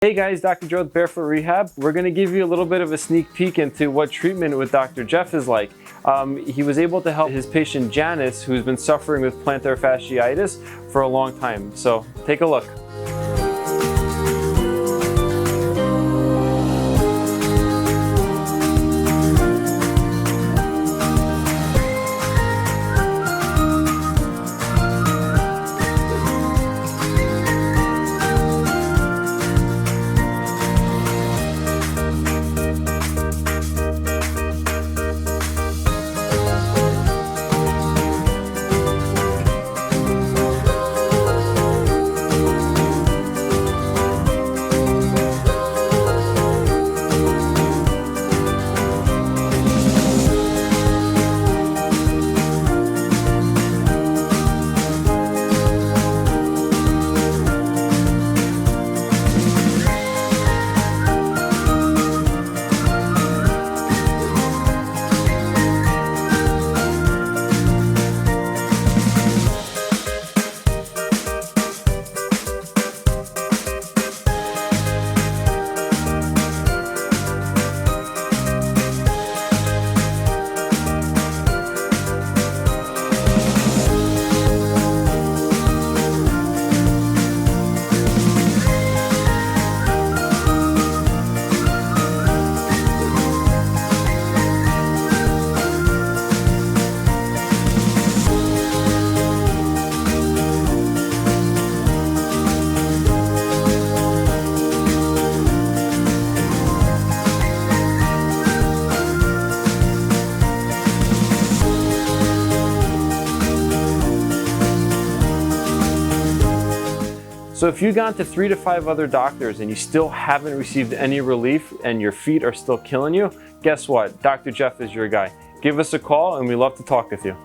Hey guys, Dr. Joe with Barefoot Rehab. We're going to give you a little bit of a sneak peek into what treatment with Dr. Jeff is like. He was able to help his patient Janice, who's been suffering with plantar fasciitis for a long time. So take a look. So if you've gone to 3 to 5 other doctors and you still haven't received any relief and your feet are still killing you, guess what? Dr. Jeff is your guy. Give us a call and we'd love to talk with you.